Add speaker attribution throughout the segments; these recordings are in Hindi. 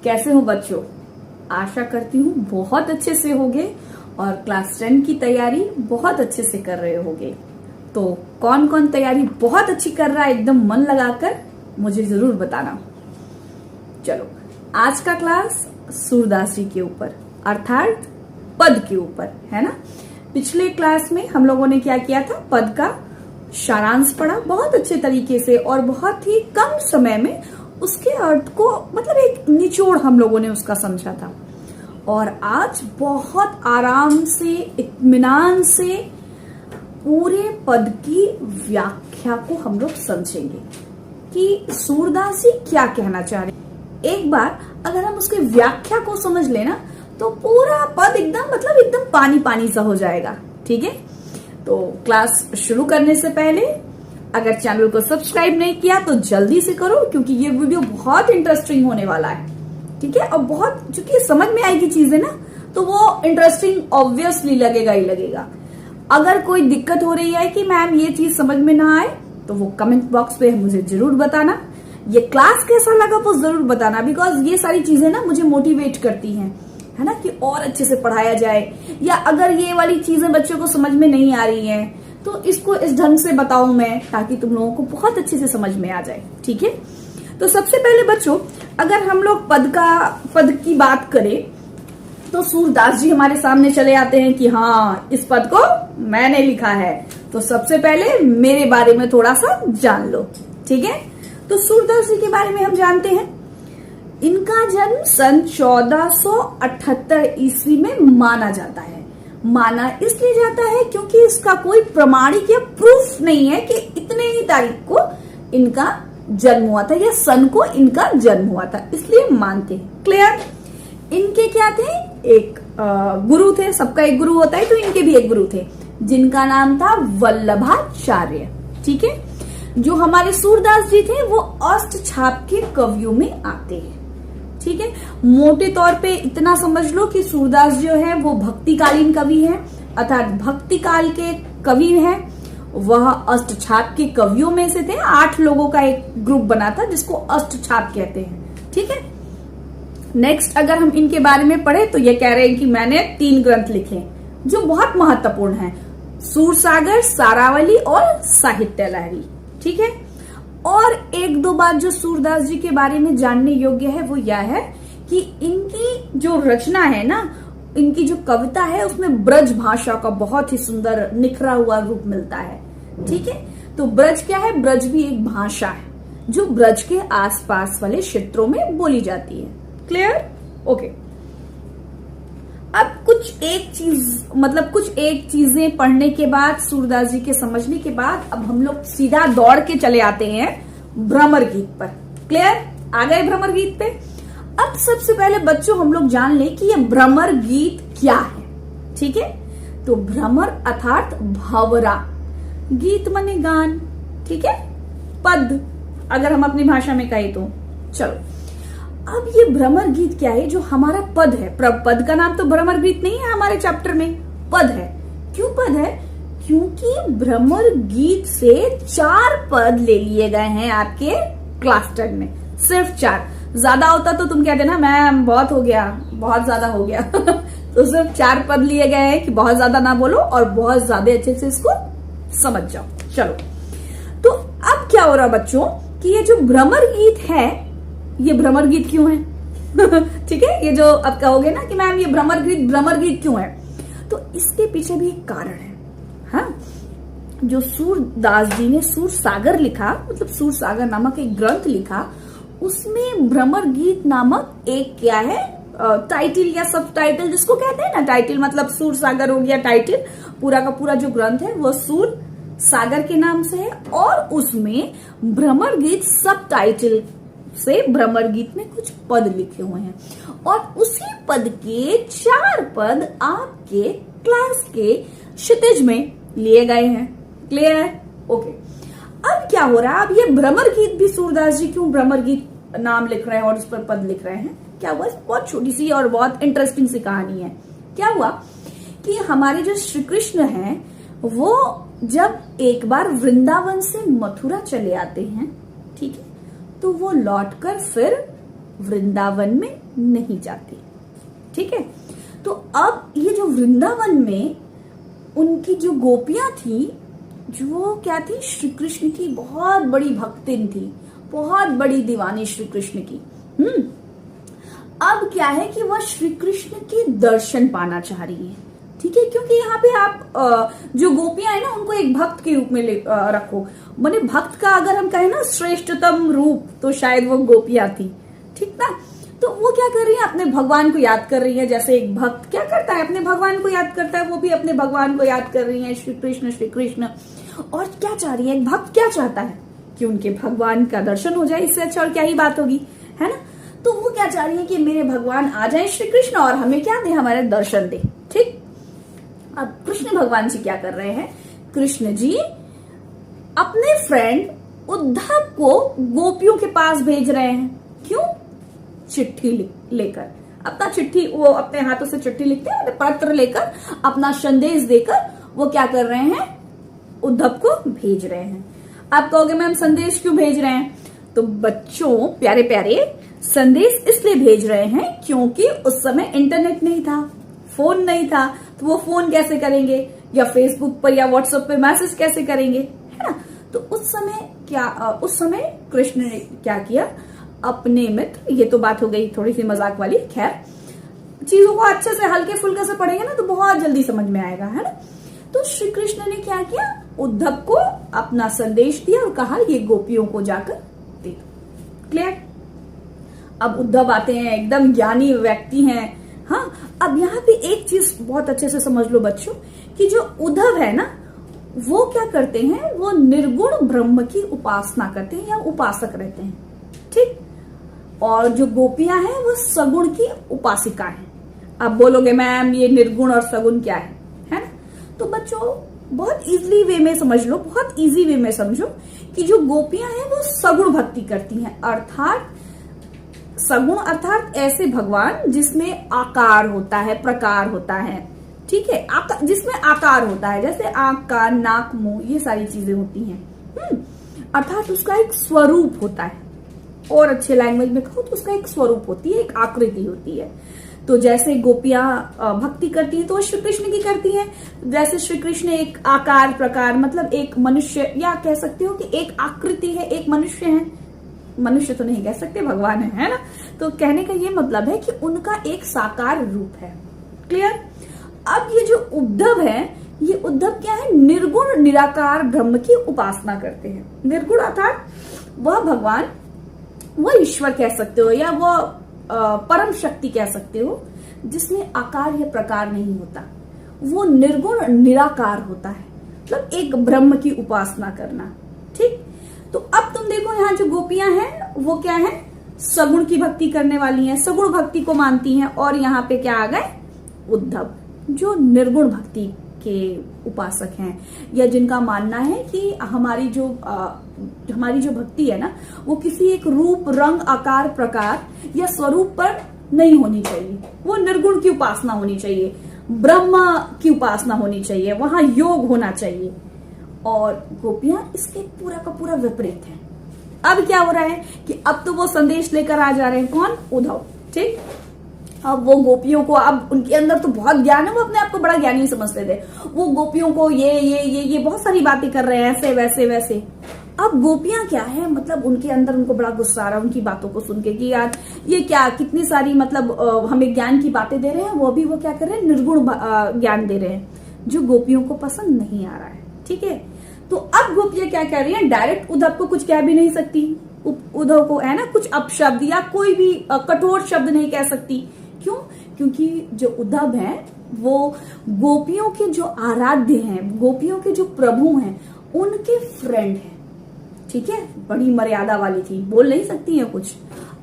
Speaker 1: कैसे हो बच्चों? आशा करती हूँ बहुत अच्छे से होगे और क्लास 10 की तैयारी बहुत अच्छे से कर रहे होगे। तो कौन कौन तैयारी बहुत अच्छी कर रहा है एकदम मन लगाकर, मुझे जरूर बताना। चलो, आज का क्लास सूरदास जी के ऊपर अर्थात पद के ऊपर है ना। पिछले क्लास में हम लोगों ने क्या किया था, पद का सारांश पढ़ा बहुत अच्छे तरीके से और बहुत ही कम समय में उसके अर्थ को मतलब एक निचोड़ हम लोगों ने उसका समझा था। और आज बहुत आराम से इत्मीनान से पूरे पद की व्याख्या को हम लोग समझेंगे कि सूरदास जी क्या कहना चाह रहे। एक बार अगर हम उसके व्याख्या को समझ लेना तो पूरा पद एकदम पानी पानी सा हो जाएगा। ठीक है, तो क्लास शुरू करने से पहले अगर चैनल को सब्सक्राइब नहीं किया तो जल्दी से करो, क्योंकि ये वीडियो बहुत इंटरेस्टिंग होने वाला है। ठीक है, और बहुत चूंकि समझ में आएगी चीजें ना, तो वो इंटरेस्टिंग ऑब्वियसली लगेगा ही लगेगा। अगर कोई दिक्कत हो रही है कि मैम ये चीज समझ में ना आए, तो वो कमेंट बॉक्स पे मुझे जरूर बताना। ये क्लास कैसा लगा वो जरूर बताना, बिकॉज ये सारी चीजें ना मुझे मोटिवेट करती हैं, है ना, कि और अच्छे से पढ़ाया जाए। या अगर ये वाली चीजें बच्चों को समझ में नहीं आ रही हैं तो इसको इस ढंग से बताऊं मैं, ताकि तुम लोगों को बहुत अच्छे से समझ में आ जाए। ठीक है, तो सबसे पहले बच्चों अगर हम लोग पद की बात करें तो सूरदास जी हमारे सामने चले आते हैं कि हाँ, इस पद को मैंने लिखा है, तो सबसे पहले मेरे बारे में थोड़ा सा जान लो। ठीक है, तो सूरदास जी के बारे में हम जानते हैं, इनका जन्म सन 1478 ईस्वी में माना जाता है। माना इसलिए जाता है क्योंकि इसका कोई प्रमाणिक या प्रूफ नहीं है कि इतने ही तारीख को इनका जन्म हुआ था या सन को इनका जन्म हुआ था, इसलिए मानते हैं। क्लियर? इनके क्या थे, एक गुरु थे, सबका एक गुरु होता है, तो इनके भी एक गुरु थे जिनका नाम था वल्लभाचार्य। ठीक है, जो हमारे सूरदास जी थे वो अष्टछाप के कवियों में आते हैं। ठीक है, मोटे तौर पे इतना समझ लो कि सूरदास जो है वो भक्तिकालीन कवि है, अर्थात भक्ति काल के कवि हैं। वह अष्टछाप के कवियों में से थे। 8 लोगों का एक ग्रुप बना था जिसको अष्टछाप कहते हैं। ठीक है, नेक्स्ट अगर हम इनके बारे में पढ़े तो ये कह रहे हैं कि मैंने 3 ग्रंथ लिखे जो बहुत महत्वपूर्ण हैं, सूरसागर, सारावली और साहित्य लहरी। ठीक है, और एक दो बात जो सूरदास जी के बारे में जानने योग्य है वो यह है कि इनकी जो रचना है ना, इनकी जो कविता है उसमें ब्रज भाषा का बहुत ही सुंदर निखरा हुआ रूप मिलता है। ठीक है, तो ब्रज क्या है, ब्रज भी एक भाषा है जो ब्रज के आसपास वाले क्षेत्रों में बोली जाती है। क्लियर? ओके, अब कुछ एक चीजें पढ़ने के बाद, सूरदास जी के समझने के बाद, अब हम लोग सीधा दौड़ के चले आते हैं भ्रमर गीत पर। क्लियर? आ गए भ्रमर गीत पे। अब सबसे पहले बच्चों हम लोग जान लें कि ये भ्रमर गीत क्या है। ठीक है, तो भ्रमर अर्थात भंवरा, गीत माने गान। ठीक है, पद अगर हम अपनी भाषा में कहें तो। चलो, अब ये भ्रमर गीत क्या है, जो हमारा पद है। पद का नाम तो भ्रमर गीत नहीं है हमारे चैप्टर में, पद है। क्यों पद है? क्योंकि भ्रमर गीत से 4 पद ले लिए गए हैं आपके क्लास 10 में, सिर्फ 4। ज्यादा होता तो तुम कहते ना मैम बहुत हो गया, बहुत ज्यादा हो गया तो सिर्फ 4 पद लिए गए हैं कि बहुत ज्यादा ना बोलो और बहुत ज्यादा अच्छे से इसको समझ जाओ। चलो, तो अब क्या हो रहा बच्चों कि ये जो भ्रमर गीत है, ये भ्रमर गीत क्यों है ठीक है, ये जो अब कहोगे ना कि मैम ये भ्रमर गीत क्यों है, तो इसके पीछे भी एक कारण है। हाँ, जो सूरदास जी ने सूरसागर लिखा, मतलब सूरसागर नामक एक ग्रंथ लिखा, उसमें भ्रमर गीत नामक एक क्या है, टाइटल या सब टाइटल जिसको कहते हैं ना, टाइटल मतलब सूरसागर हो गया टाइटल, पूरा का पूरा जो ग्रंथ है वो सूर सागर के नाम से है, और उसमें भ्रमर गीत सब टाइटल से भ्रमर गीत में कुछ पद लिखे हुए हैं, और उसी पद के 4 पद आपके क्लास के क्षितिज में लिए गए हैं। क्लियर है? ओके, अब क्या हो रहा है, अब ये भ्रमर गीत भी सूरदास जी क्यों भ्रमर गीत नाम लिख रहे हैं और उस पर पद लिख रहे हैं? क्या हुआ, बहुत छोटी सी और बहुत इंटरेस्टिंग सी कहानी है। क्या हुआ कि हमारे जो श्री कृष्ण हैं वो जब एक बार वृंदावन से मथुरा चले आते हैं, ठीक है, तो वो लौटकर फिर वृंदावन में नहीं जाती। ठीक है, तो अब ये जो वृंदावन में उनकी जो गोपियां थी, जो क्या थी, श्री कृष्ण की बहुत बड़ी भक्तिन थी, बहुत बड़ी दीवानी श्री कृष्ण की। अब क्या है कि वह श्री कृष्ण के दर्शन पाना चाह रही है। ठीक है, क्योंकि यहाँ पे आप जो गोपियां है ना, उनको एक भक्त के रूप में रखो। माने भक्त का अगर हम कहें ना श्रेष्ठतम रूप, तो शायद वो गोपियां थी। ठीक ना, तो वो क्या कर रही है, अपने भगवान को याद कर रही है। जैसे एक भक्त क्या करता है, अपने भगवान को याद करता है, वो भी अपने भगवान को याद कर रही है, श्री कृष्ण श्री कृष्ण। और क्या चाह रही है, एक भक्त क्या चाहता है कि उनके भगवान का दर्शन हो जाए, इससे अच्छा और क्या ही बात होगी, है ना। तो वो क्या चाह रही है कि मेरे भगवान आ जाए श्री कृष्ण और हमें क्या दे, हमारे दर्शन दे। ठीक, अब कृष्ण भगवान जी क्या कर रहे हैं, कृष्ण जी अपने फ्रेंड उद्धव को गोपियों के पास भेज रहे हैं। क्यों, चिट्ठी लेकर, अपना चिट्ठी, वो अपने हाथों से चिट्ठी लिखते हैं, पत्र लेकर, अपना संदेश देकर वो क्या कर रहे हैं, उद्धव को भेज रहे हैं। आप कहोगे मैम संदेश क्यों भेज रहे हैं, तो बच्चों प्यारे प्यारे, संदेश इसलिए भेज रहे हैं क्योंकि उस समय इंटरनेट नहीं था, फोन नहीं था, तो वो फोन कैसे करेंगे, या फेसबुक पर या व्हाट्सएप पे मैसेज कैसे करेंगे, है ना। तो उस समय कृष्ण ने क्या किया, अपने मित्र, ये तो बात हो गई थोड़ी सी मजाक वाली, खैर चीजों को अच्छे से हल्के फुल्के से पढ़ेंगे ना तो बहुत जल्दी समझ में आएगा, है ना। तो श्री कृष्ण ने क्या किया, उद्धव को अपना संदेश दिया और कहा ये गोपियों को जाकर दे दो। क्लियर। अब उद्धव आते हैं, एकदम ज्ञानी व्यक्ति हैं। हाँ, अब यहाँ पे एक चीज बहुत अच्छे से समझ लो बच्चों, कि जो उद्धव है ना, वो क्या करते हैं, वो निर्गुण ब्रह्म की उपासना करते हैं या उपासक रहते हैं। ठीक, और जो गोपियां हैं वो सगुण की उपासिका हैं। अब बोलोगे मैम ये निर्गुण और सगुण क्या है ना। तो बच्चों बहुत इजीली वे में समझ लो, बहुत इजी वे में समझो कि जो गोपियां हैं वो सगुण भक्ति करती हैं, अर्थात सगुण अर्थात ऐसे भगवान जिसमें आकार होता है, प्रकार होता है। ठीक है, जिसमें आकार होता है, जैसे आंख, कान, नाक, मुंह, ये सारी चीजें होती हैं। अर्थात उसका एक स्वरूप होता है, और अच्छे लैंग्वेज में कहो तो उसका एक स्वरूप होती है, एक आकृति होती है। तो जैसे गोपियां भक्ति करती हैं तो श्री कृष्ण की करती हैं, जैसे श्री कृष्ण एक आकार प्रकार, मतलब एक मनुष्य, या कह सकते हो कि एक आकृति है, एक मनुष्य है। मनुष्य तो नहीं कह सकते, भगवान है ना। तो कहने का ये मतलब है कि उनका एक साकार रूप है। क्लियर। अब ये जो उद्धव है, ये उद्धव क्या है, निर्गुण निराकार ब्रह्म की उपासना करते हैं। निर्गुण अर्थात वह भगवान, वह ईश्वर कह सकते हो, या वह परम शक्ति कह सकते हो, जिसमें आकार या प्रकार नहीं होता, वो निर्गुण निराकार होता है, मतलब एक ब्रह्म की उपासना करना। ठीक, तो अब तुम देखो यहाँ जो गोपियां हैं वो क्या है, सगुण की भक्ति करने वाली हैं, सगुण भक्ति को मानती हैं। और यहाँ पे क्या आ गए, उद्धव जो निर्गुण भक्ति के उपासक हैं, या जिनका मानना है कि हमारी जो भक्ति है ना, वो किसी एक रूप, रंग, आकार, प्रकार या स्वरूप पर नहीं होनी चाहिए, वो निर्गुण की उपासना होनी चाहिए, ब्रह्म की उपासना होनी चाहिए, वहां योग होना चाहिए। और गोपियां इसके पूरा का पूरा विपरीत है। अब क्या हो रहा है कि अब तो वो संदेश लेकर आ जा रहे हैं, कौन, उद्धव। ठीक, अब वो गोपियों को, अब उनके अंदर तो बहुत ज्ञान है, वो अपने आप को बड़ा ज्ञानी समझते थे, वो गोपियों को ये बहुत सारी बातें कर रहे हैं, ऐसे वैसे वैसे। अब गोपियां क्या है, मतलब उनके अंदर उनको बड़ा गुस्सा आ रहा है उनकी बातों को सुन के, कि यार ये क्या, कितनी सारी मतलब हमें ज्ञान की बातें दे रहे हैं, वो क्या कर रहे हैं, निर्गुण ज्ञान दे रहे हैं, जो गोपियों को पसंद नहीं आ रहा है। ठीक है, तो अब गोपियां क्या कह रही हैं, डायरेक्ट उद्धव को कुछ कह भी नहीं सकती, उद्धव को है ना कुछ अपशब्द या कोई भी कठोर शब्द नहीं कह सकती। क्यों, क्योंकि जो उद्धव है वो गोपियों के जो आराध्य हैं, गोपियों के जो प्रभु हैं, उनके फ्रेंड हैं। ठीक है, बड़ी मर्यादा वाली थी, बोल नहीं सकती है कुछ।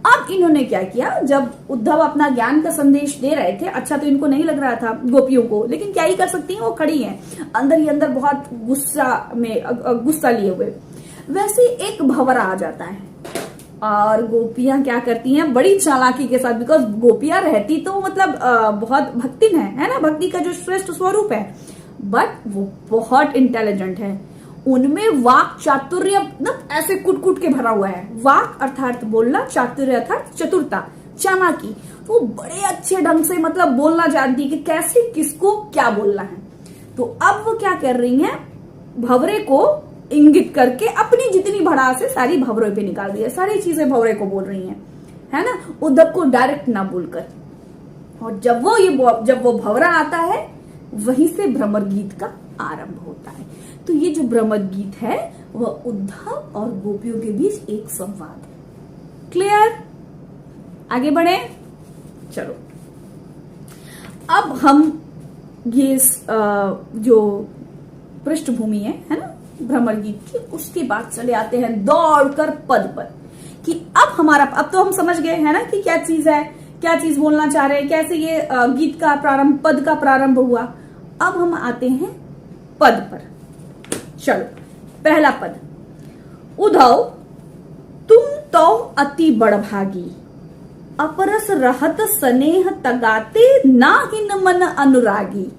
Speaker 1: अब इन्होंने क्या किया, जब उद्धव अपना ज्ञान का संदेश दे रहे थे, अच्छा तो इनको नहीं लग रहा था गोपियों को, लेकिन क्या ही कर सकती हैं, वो खड़ी हैं अंदर ही अंदर बहुत गुस्सा लिए हुए। वैसे एक भंवरा आ जाता है और गोपियां क्या करती हैं, बड़ी चालाकी के साथ, बिकॉज गोपियां रहती तो मतलब बहुत भक्तिन है ना, भक्ति का जो श्रेष्ठ स्वरूप है, बट वो बहुत इंटेलिजेंट है। उनमें वाक चातुर्य मतलब ऐसे कुट कुट के भरा हुआ है। वाक अर्थात बोलना, चातुर्य अर्थात चतुरता, चालाकी। तो बड़े अच्छे ढंग से मतलब बोलना जानती कि कैसे किसको क्या बोलना है। तो अब वो क्या कर रही हैं, भंवरे को इंगित करके अपनी जितनी भड़ास है सारी भंवरे पे निकाल दी है, सारी चीजें भंवरे को बोल रही हैं, है ना, उद्धव को डायरेक्ट ना बोलकर। और जब वो भंवरा आता है वहीं से भ्रमर गीत का आरंभ होता है। तो ये जो भ्रमर गीत है वह उद्धव और गोपियों के बीच एक संवाद है। क्लियर? आगे बढ़े, चलो। अब हम ये जो पृष्ठभूमि है ना भ्रमर गीत की, उसके बाद चले आते हैं दौड़कर पद पर कि अब तो हम समझ गए है ना कि क्या चीज है, क्या चीज बोलना चाह रहे हैं, कैसे ये गीत का प्रारंभ, पद का प्रारंभ हुआ। अब हम आते हैं पद पर। चलो, पहला पद, उद्धव तुम तो अति बड़भागी, अपरस रहत स्नेह तगाते नाहिन मन अनुरागी।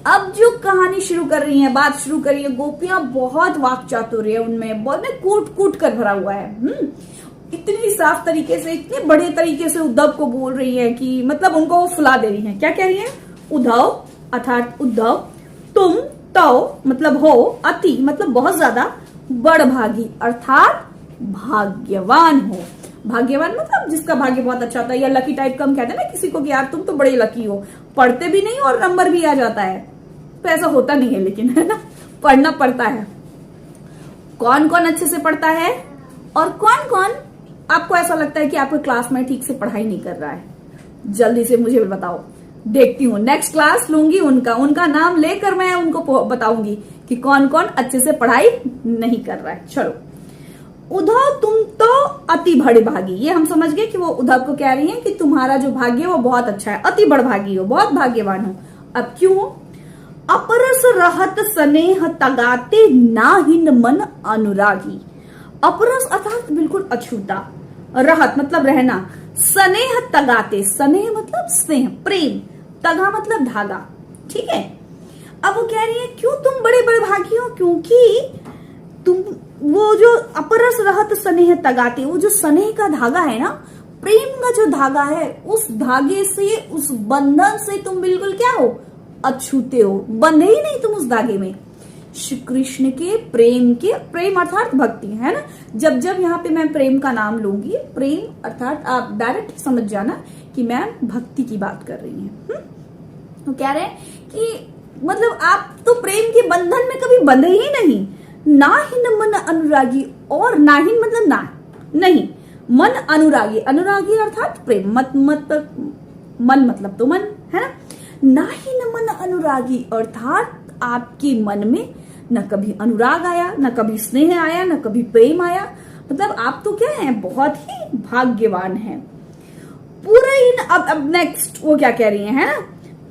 Speaker 1: अब जो कहानी शुरू कर रही है, बात शुरू कर रही है, गोपियां बहुत वाक चातुर्य है उनमें, बहुत में कूट कूट कर भरा हुआ है। इतनी साफ तरीके से, इतने बड़े तरीके से उद्धव को बोल रही है कि मतलब उनको वो फुला दे रही है। क्या कह रही है? उद्धव अर्थात उद्धव, तुम तो मतलब हो, अति मतलब बहुत ज्यादा, बड़भागी अर्थात भाग्यवान हो। भाग्यवान मतलब जिसका भाग्य बहुत अच्छा होता है, या लकी टाइप का हम कहते हैं ना किसी को कि यार तुम तो बड़े लकी हो, पढ़ते भी नहीं और नंबर भी आ जाता है। तो ऐसा होता नहीं है, लेकिन है ना, पढ़ना पड़ता है। कौन कौन अच्छे से पढ़ता है और कौन कौन आपको ऐसा लगता है कि आपके क्लास में ठीक से पढ़ाई नहीं कर रहा है? जल्दी से मुझे बताओ, देखती हूँ। नेक्स्ट क्लास लूंगी उनका नाम लेकर मैं उनको बताऊंगी कि कौन कौन अच्छे से पढ़ाई नहीं कर रहा है। चलो, उद्धव तुम तो अति बड़भागी, ये हम समझ गए कि वो उद्धव को कह रही हैं कि तुम्हारा जो भाग्य है वो बहुत अच्छा है, अति बड़भागी हो, बहुत भाग्यवान हो। अब क्यों? अपरस रहत स्नेह तगाते नाहिन मन अनुरागी। अपरस अर्थात बिल्कुल अछूता, रहत मतलब रहना, स्नेह तगाते, स्नेह मतलब स्नेह, प्रेम, तगा मतलब धागा, ठीक है। अब वो कह रही है क्यों तुम बड़े बड़भागी हो? क्योंकि तुम वो जो अपरस रहत स्नेह तगाते, वो जो स्नेह का धागा है ना, प्रेम का जो धागा है, उस धागे से, उस बंधन से तुम बिल्कुल क्या हो? अछूते हो, बंधे ही नहीं तुम उस धागे में। श्री कृष्ण के प्रेम अर्थात भक्ति, है ना। जब जब यहाँ पे मैं प्रेम का नाम लूंगी, प्रेम अर्थात आप डायरेक्ट समझ जाना कि मैं भक्ति की बात कर रही हूँ। तो कह रहे हैं कि मतलब आप तो प्रेम के बंधन में कभी बंधे ही नहीं। नाहिन मन अनुरागी, और नाहिन मतलब ना, नहीं, मन अनुरागी, अनुरागी अर्थात प्रेम, मन मतलब तो मन, है ना। नाहिन मन अनुरागी अर्थात आपके मन में न कभी अनुराग आया, न कभी स्नेह आया, न कभी प्रेम आया, मतलब आप तो क्या है? बहुत ही भाग्यवान हैं। पुरहीन, अब नेक्स्ट वो क्या कह रही है ना,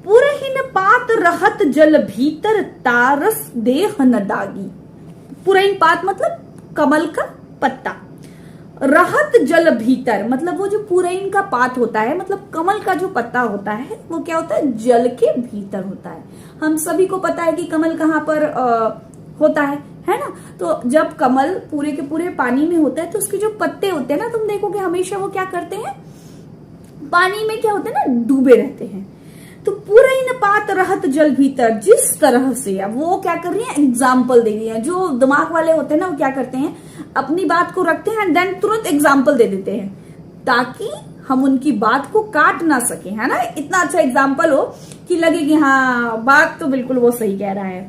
Speaker 1: पुरहीन पात रहत जल भीतर तारस देह न दागी। पुरहीन पात मतलब कमल का पत्ता, रहत जल भीतर मतलब वो जो पुरहीन का पात होता है, मतलब कमल का जो पत्ता होता है, वो क्या होता है? जल के भीतर होता है। हम सभी को पता है कि कमल कहाँ पर होता है ना। तो जब कमल पूरे के पूरे पानी में होता है तो उसके जो पत्ते होते हैं ना, तुम देखोगे हमेशा वो क्या करते हैं? पानी में क्या होते हैं ना, डूबे रहते हैं। तो पुरहीन पात रहत जल भीतर, जिस तरह से, अब वो क्या कर रही है? एग्जाम्पल दे रही है। जो दिमाग वाले होते हैं ना, वो क्या करते हैं? अपनी बात को रखते हैं देन तुरंत एग्जाम्पल दे देते हैं ताकि हम उनकी बात को काट ना सके, है ना। इतना अच्छा एग्जाम्पल हो कि लगे कि हाँ बात तो बिल्कुल वो सही कह रहा है।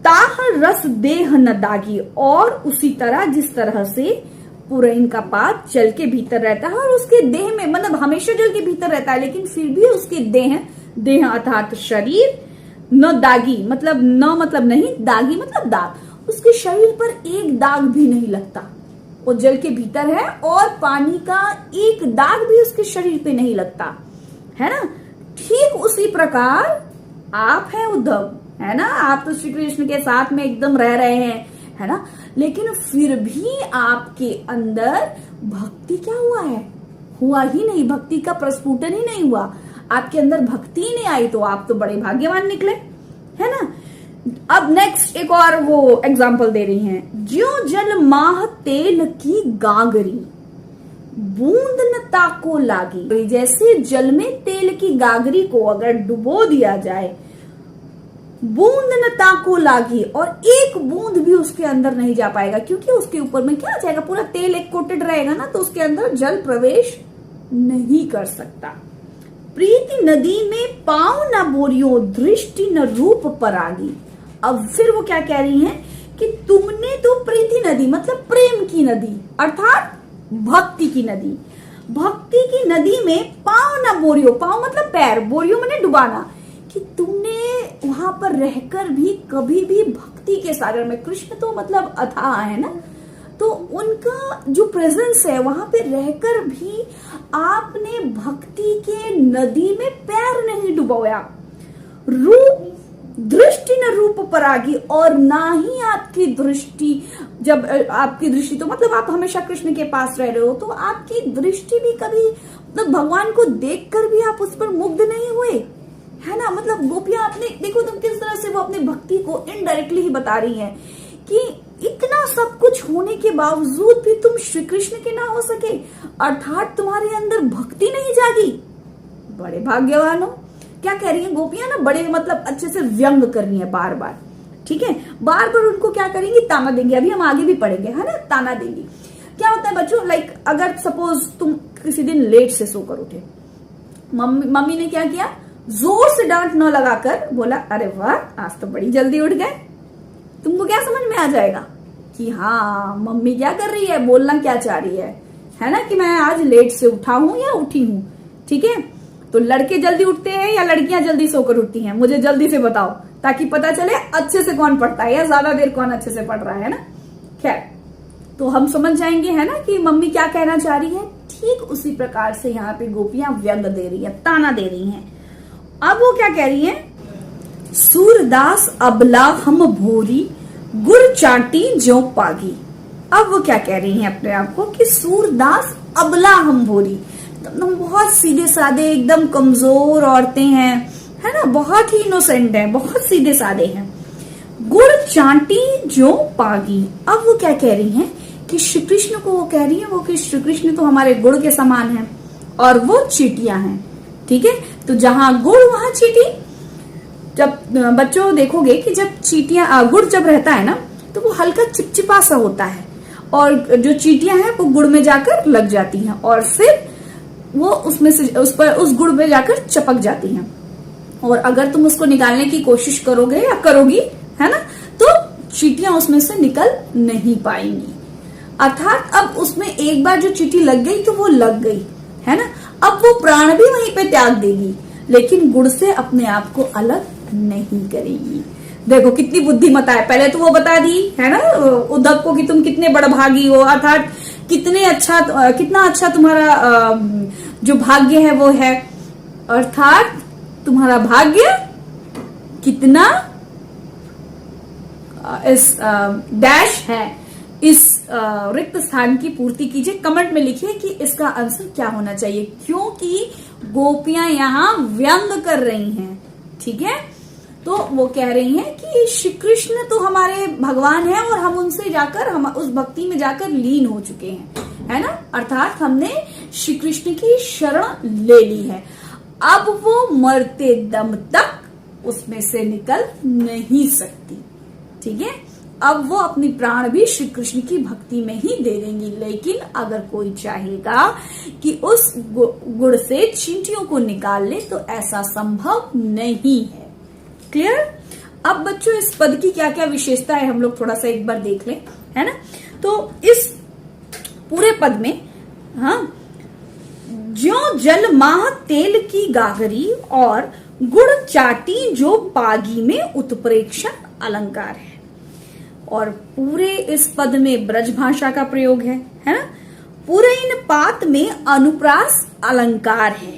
Speaker 1: ताह रस देह न दागी, और उसी तरह जिस तरह से पुरहीन का पात जल के भीतर रहता है और उसके देह में, मतलब हमेशा जल के भीतर रहता है, लेकिन फिर भी उसके देह अर्थात शरीर, न दागी मतलब न मतलब नहीं, दागी मतलब दाग, उसके शरीर पर एक दाग भी नहीं लगता। वो जल के भीतर है और पानी का एक दाग भी उसके शरीर पे नहीं लगता, है ना। ठीक उसी प्रकार आप हैं उद्धव, है ना। आप तो श्री कृष्ण के साथ में एकदम रह रहे हैं, है ना, लेकिन फिर भी आपके अंदर भक्ति क्या हुआ है? हुआ ही नहीं, भक्ति का प्रस्फुटन ही नहीं हुआ, आपके अंदर भक्ति ही नहीं आई। तो आप तो बड़े भाग्यवान निकले, है ना। अब नेक्स्ट एक और वो एग्जाम्पल दे रही हैं। ज्यों जल माह तेल की गागरी, बूंद न ताको लागी। जैसे जल में तेल की गागरी को अगर डुबो दिया जाए, बूंद न ताको लागी, और एक बूंद भी उसके अंदर नहीं जा पाएगा, क्योंकि उसके ऊपर में क्या आ जाएगा, पूरा तेल एक कोटेड रहेगा ना, तो उसके अंदर जल प्रवेश नहीं कर सकता। प्रीति नदी में पांव न बोरियो, दृष्टि न रूप परागी। अब फिर वो क्या कह रही हैं कि तुमने तो प्रीति नदी मतलब प्रेम की नदी अर्थात भक्ति की नदी, भक्ति की नदी में पांव न बोरियो, पांव मतलब पैर, बोरियो मैंने डुबाना, कि तुमने वहां पर रहकर भी कभी भी भक्ति के सागर में, कृष्ण तो मतलब अथाह है ना, तो उनका जो प्रेजेंस है वहां पे रहकर भी आपने भक्ति के नदी में पैर नहीं डुबोया। रूप दृष्टि न रूप परागी, और ना ही आपकी दृष्टि, जब आपकी दृष्टि तो मतलब आप हमेशा कृष्ण के पास रह रहे हो, तो आपकी दृष्टि भी कभी मतलब भगवान को देखकर भी आप उस पर मुग्ध नहीं हुए, है ना। मतलब गोपियां अपने देखो तुम किस तरह से वो अपनी भक्ति को इनडायरेक्टली ही बता रही हैं कि इतना सब कुछ होने के बावजूद भी तुम श्री कृष्ण के ना हो सके, अर्थात तुम्हारे अंदर भक्ति नहीं जागी। बड़े भाग्यवान हो। क्या कह रही है गोपियां ना, बड़े मतलब अच्छे से व्यंग कर रही है बार बार, ठीक है, बार बार उनको क्या करेंगी, ताना देंगे। अभी हम आगे भी पढ़ेंगे, है ना, ताना देंगी। क्या होता है बच्चों, लाइक अगर सपोज तुम किसी दिन लेट से सोकर उठे, मम्मी ने क्या किया, जोर से डांट न लगाकर बोला, अरे वाह आज तो बड़ी जल्दी उठ गए। तुमको क्या समझ में आ जाएगा कि हाँ मम्मी क्या कर रही है, बोलना क्या चाह रही है ना, कि मैं आज लेट से उठा हूं या उठी हूं, ठीक है। तो लड़के जल्दी उठते हैं या लड़कियां जल्दी सोकर उठती हैं, मुझे जल्दी से बताओ, ताकि पता चले अच्छे से कौन पढ़ता है या ज्यादा देर कौन अच्छे से पढ़ रहा है ना। खैर, तो हम समझ जाएंगे है ना कि मम्मी क्या कहना चाह रही है। ठीक उसी प्रकार से यहाँ पे गोपियां व्यंग दे रही है, ताना दे रही हैं। अब वो क्या कह रही है, सूरदास अबला हम भोरी, गुड़ चाटी जो पागी। अब वो क्या कह रही हैं अपने आप को कि सूरदास अबला हम भोरी, हम बहुत सीधे साधे एकदम कमजोर औरतें हैं, है ना, बहुत ही इनोसेंट है, बहुत सीधे साधे हैं। गुड़ चाटी जो पागी। अब वो क्या कह रही हैं कि श्री कृष्ण को वो कह रही है वो कि श्री कृष्ण तो हमारे गुड़ के समान है और वो चींटियां हैं, ठीक है। तो जहां गुड़ वहां चींटी। जब बच्चों देखोगे कि जब चींटियां, गुड़ जब रहता है ना तो वो हल्का चिपचिपा सा होता है, और जो चींटियां हैं वो गुड़ में जाकर लग जाती हैं और फिर वो उसमें से उस गुड़ में जाकर चपक जाती हैं, और अगर तुम उसको निकालने की कोशिश करोगे या करोगी, है ना, तो चींटियां उसमें से निकल नहीं पाएंगी। अर्थात अब उसमें एक बार जो चींटी लग गई तो वो लग गई, है ना। अब वो प्राण भी वहीं पे त्याग देगी, लेकिन गुड़ से अपने आप को अलग नहीं करेगी। देखो कितनी बुद्धिमता है। पहले तो वो बता दी, है ना, उद्धव को कि तुम कितने बड़भागी हो, अर्थात कितना अच्छा तुम्हारा जो भाग्य है वो है, अर्थात तुम्हारा भाग्य कितना इस डैश है। इस रिक्त स्थान की पूर्ति कीजिए। कमेंट में लिखिए कि इसका आंसर क्या होना चाहिए, क्योंकि गोपियां यहाँ व्यंग कर रही हैं, ठीक है। तो वो कह रही हैं कि श्री कृष्ण तो हमारे भगवान हैं और हम उनसे जाकर, हम उस भक्ति में जाकर लीन हो चुके हैं, है ना, अर्थात हमने श्री कृष्ण की शरण ले ली है। अब वो मरते दम तक उसमें से निकल नहीं सकती, ठीक है। अब वो अपनी प्राण भी श्री कृष्ण की भक्ति में ही दे देंगी, लेकिन अगर कोई चाहेगा कि उस गुड़ से चींटियों को निकाल ले तो ऐसा संभव नहीं है। क्लियर। अब बच्चों इस पद की क्या क्या विशेषता है हम लोग थोड़ा सा एक बार देख लें, है ना। तो इस पूरे पद में, हाँ, ज्यों जल माह तेल की गागरी और गुड़ चाटी जो पागी में उत्प्रेक्षण अलंकार है। और पूरे इस पद में ब्रज भाषा का प्रयोग है ना। पूरे इन पात में अनुप्रास अलंकार है।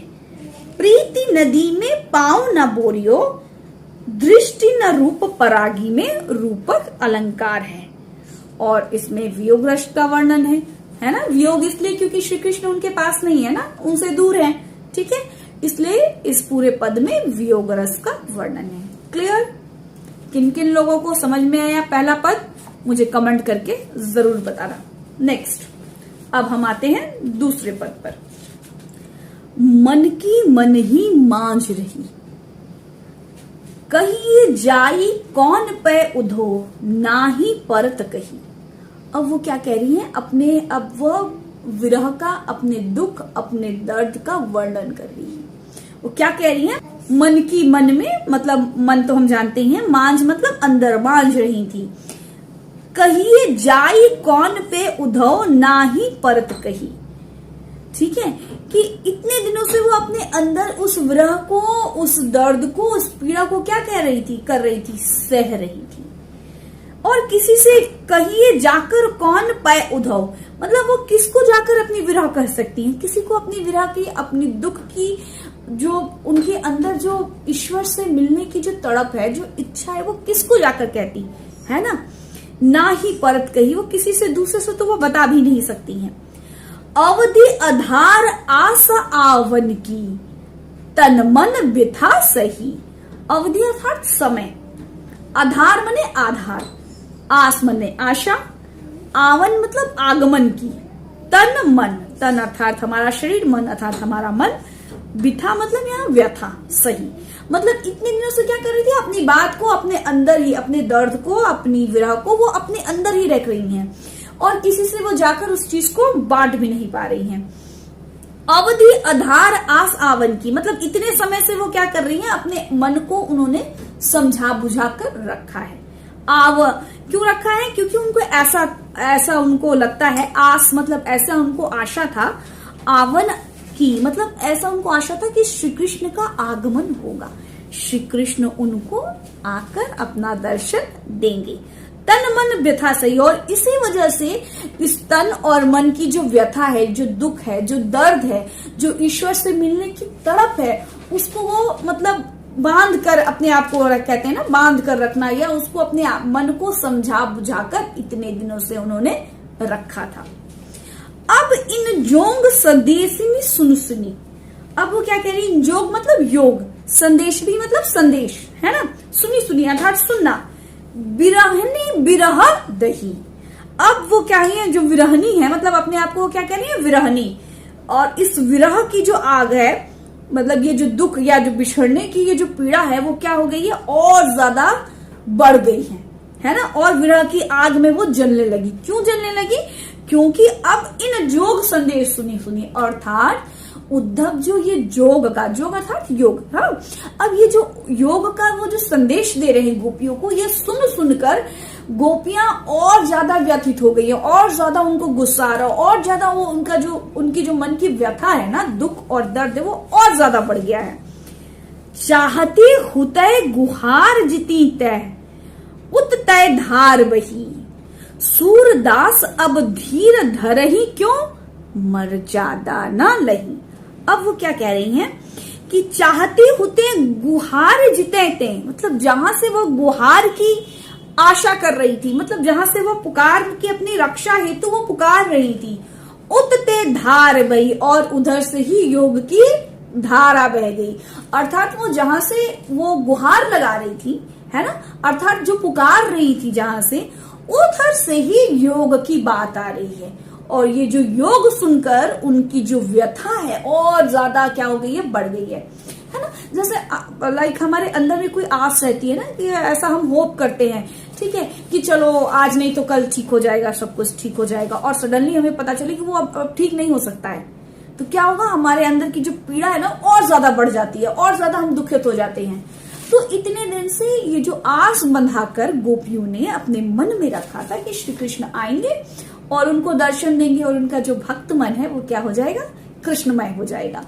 Speaker 1: प्रीति नदी में पांव न बोरियो, दृष्टि न रूप परागी में रूपक अलंकार है। और इसमें वियोग रस का वर्णन है ना। वियोग इसलिए क्योंकि श्री कृष्ण उनके पास नहीं है ना, उनसे दूर है, ठीक है, इसलिए इस पूरे पद में वियोग रस का वर्णन है। क्लियर। किन किन लोगों को समझ में आया पहला पद मुझे कमेंट करके जरूर बताना। नेक्स्ट, अब हम आते हैं दूसरे पद पर। मन की मन ही मांझ रही, कहिए जाई कौन पे उधो, ना ही परत कही। अब वो क्या कह रही है, अब वो विरह का, अपने दुख, अपने दर्द का वर्णन कर रही है। वो क्या कह रही है, मन की मन में, मतलब मन तो हम जानते हैं, मांझ मतलब अंदर, मांझ रही थी। कहिए जाई कौन पे उधो, ना ही परत कही। ठीक है, कि इतने दिनों से वो अपने अंदर उस विरह को, उस दर्द को, उस पीड़ा को क्या कह रही थी, कर रही थी, सह रही थी। और किसी से कहिए जाकर कौन पाए उधव, मतलब वो किसको जाकर अपनी विरह कह सकती है, किसी को अपनी विरह की, अपनी दुख की, जो उनके अंदर जो ईश्वर से मिलने की जो तड़प है, जो इच्छा है, वो किसको जाकर कहती है ना ही परत कही। वो किसी से, दूसरे से तो वो बता भी नहीं सकती हैं। अवधि आधार आस आवन की, तन मन बिथा सही। अवधि अर्थात समय, आधार मने आधार, आस मने आशा, आवन मतलब आगमन की, तन मन, तन अर्थात हमारा शरीर, मन अर्थात हमारा मन, बिथा मतलब यहाँ व्यथा, सही मतलब इतने दिनों से क्या कर रही थी, अपनी बात को अपने अंदर ही, अपने दर्द को, अपनी विरह को वो अपने अंदर ही रख रही हैं और किसी से वो जाकर उस चीज को बांट भी नहीं पा रही हैं। अवधि आधार आस आवन की, मतलब इतने समय से वो क्या कर रही हैं, अपने मन को उन्होंने समझा बुझा कर रखा है। क्यों रखा है, क्योंकि उनको ऐसा उनको लगता है, आस मतलब ऐसा उनको आशा था, आवन की मतलब ऐसा उनको आशा था कि श्री कृष्ण का आगमन होगा, श्री कृष्ण उनको आकर अपना दर्शन देंगे। तन मन व्यथा सही, और इसी वजह से इस तन और मन की जो व्यथा है, जो दुख है, जो दर्द है, जो ईश्वर से मिलने की तड़प है, उसको वो मतलब बांध कर अपने आप को, कहते हैं ना बांध कर रखना, या उसको अपने मन को समझा बुझाकर इतने दिनों से उन्होंने रखा था। अब इन जोंग संदेशिनी सुनसुनी, अब वो क्या कह रही है, जोग मतलब योग, संदेश भी मतलब संदेश है ना, सुनी सुनी अर्थात सुनना, विरहनी विरह दही। अब वो क्या है, जो विरहनी है मतलब अपने आप को क्या कह रही है, विरहनी, और इस विरह की जो आग है, मतलब ये जो दुख या जो बिछड़ने की ये जो पीड़ा है, वो क्या हो गई है, और ज्यादा बढ़ गई है ना, और विरह की आग में वो जलने लगी। क्यों जलने लगी, क्योंकि अब इन जोग संदेश सुनी अर्थात उद्धव जो ये जोग अर्थात योग, हाँ, अब ये जो योग का वो जो संदेश दे रहे हैं गोपियों को, ये सुनकर गोपियां और ज्यादा व्यथित हो गई है, और ज्यादा उनको गुस्सा आ रहा, और ज्यादा वो उनकी जो मन की व्यथा है ना, दुख और दर्द है, वो और ज्यादा बढ़ गया है। चाहते हुतय गुहार जिती तय, उत तय धार बही, सूरदास अब धीर धरही क्यों, मर्यादा न लही। अब वो क्या कह रही हैं कि चाहते होते गुहार जिते, मतलब जहां से वो गुहार की आशा कर रही थी, मतलब जहां से वो पुकार की अपनी रक्षा हेतु वो पुकार रही थी, उतते धार बही, और उधर से ही योग की धारा बह गई। अर्थात वो जहां से वो गुहार लगा रही थी, है ना, अर्थात जो पुकार रही थी जहां से, उधर से ही योग की बात आ रही है, और ये जो योग सुनकर उनकी जो व्यथा है और ज्यादा क्या हो गई है, बढ़ गई है ना। जैसे लाइक हमारे अंदर में कोई आस रहती है ना, कि ऐसा हम होप करते हैं, ठीक है, कि चलो आज नहीं तो कल ठीक हो जाएगा, सब कुछ ठीक हो जाएगा, और सडनली हमें पता चले कि वो अब ठीक नहीं हो सकता है, तो क्या होगा, हमारे अंदर की जो पीड़ा है ना और ज्यादा बढ़ जाती है, और ज्यादा हम दुखित हो जाते हैं। तो इतने दिन से ये जो आस बंधाकर गोपियों ने अपने मन में रखा था कि श्री कृष्ण आएंगे और उनको दर्शन देंगे, और उनका जो भक्त मन है वो क्या हो जाएगा, कृष्णमय हो जाएगा।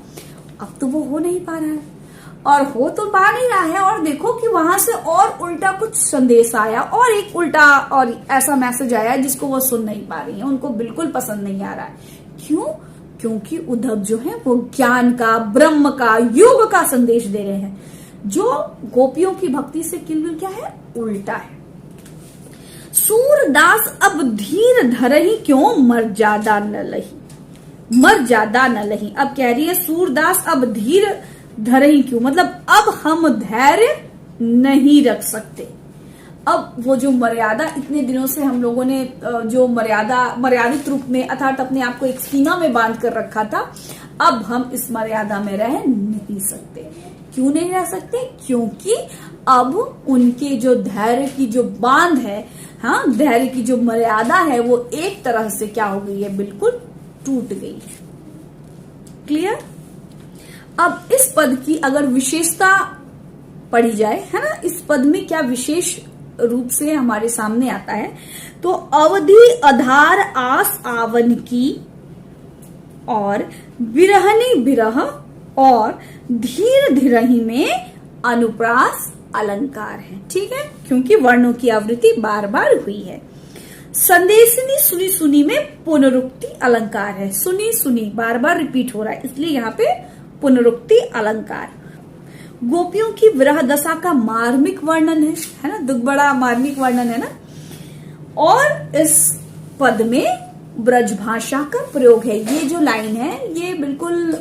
Speaker 1: अब तो वो हो नहीं पा रहा है, और हो तो पा नहीं रहा है, और देखो कि वहां से और उल्टा कुछ संदेश आया, और एक उल्टा और ऐसा मैसेज आया जिसको वो सुन नहीं पा रही है, उनको बिल्कुल पसंद नहीं आ रहा है। क्यों, क्योंकि उद्धव जो है वो ज्ञान का, ब्रह्म का, योग का संदेश दे रहे हैं, जो गोपियों की भक्ति से बिल्कुल क्या है, उल्टा है। सूरदास अब धीर धरही क्यों, मर्यादा न लही, मर्यादा न लही। अब कह रही है सूरदास अब धीर धरही क्यों, मतलब अब हम धैर्य नहीं रख सकते, अब वो जो मर्यादा इतने दिनों से हम लोगों ने जो मर्यादित रूप में अर्थात अपने आप को एक सीमा में बांध कर रखा था, अब हम इस मर्यादा में रह नहीं सकते। क्यों नहीं रह सकते? क्योंकि अब उनके जो धैर्य की जो बांध है, हाँ, धैर्य की जो मर्यादा है, वो एक तरह से क्या हो गई है, बिल्कुल टूट गई है। क्लियर? अब इस पद की अगर विशेषता पढ़ी जाए, है ना, इस पद में क्या विशेष रूप से हमारे सामने आता है, तो अवधि आधार आस आवन की और विरहनी विरह और धीर धीरहि में अनुप्रास अलंकार है। ठीक है, क्योंकि वर्णों की आवृत्ति बार बार हुई है। संदेशनी सुनी सुनी में पुनरुक्ति अलंकार है। सुनी सुनी बार बार रिपीट हो रहा है, इसलिए यहाँ पे पुनरुक्ति अलंकार। गोपियों की विरह दशा का मार्मिक वर्णन है ना, दुख बड़ा मार्मिक वर्णन है ना। और इस पद में ब्रज भाषा का प्रयोग है। ये जो लाइन है ये बिल्कुल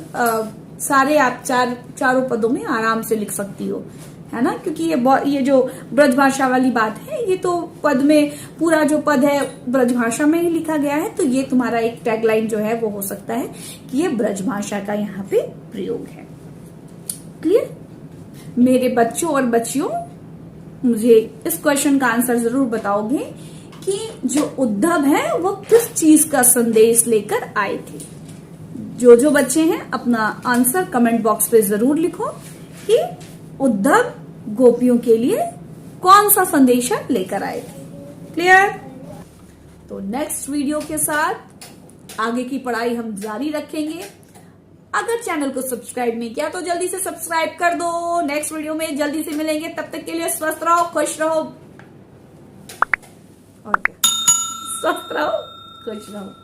Speaker 1: सारे आप चारों पदों में आराम से लिख सकती हो, है ना, क्योंकि ये जो ब्रज भाषा वाली बात है, ये तो पद में पूरा जो पद है ब्रज भाषा में ही लिखा गया है। तो ये तुम्हारा एक टैगलाइन जो है वो हो सकता है कि ये ब्रज भाषा का यहाँ पे प्रयोग है। क्लियर? मेरे बच्चों और बच्चियों, मुझे इस क्वेश्चन का आंसर जरूर बताओगे कि जो उद्धव है वो किस चीज का संदेश लेकर आए थे। जो बच्चे हैं अपना आंसर कमेंट बॉक्स पे जरूर लिखो कि उद्धव गोपियों के लिए कौन सा संदेश लेकर आए थे। क्लियर? तो नेक्स्ट वीडियो के साथ आगे की पढ़ाई हम जारी रखेंगे। अगर चैनल को सब्सक्राइब नहीं किया तो जल्दी से सब्सक्राइब कर दो। नेक्स्ट वीडियो में जल्दी से मिलेंगे, तब तक के लिए स्वस्थ रहो, खुश रहो और क्या, स्वस्थ रहो, खुश रहो।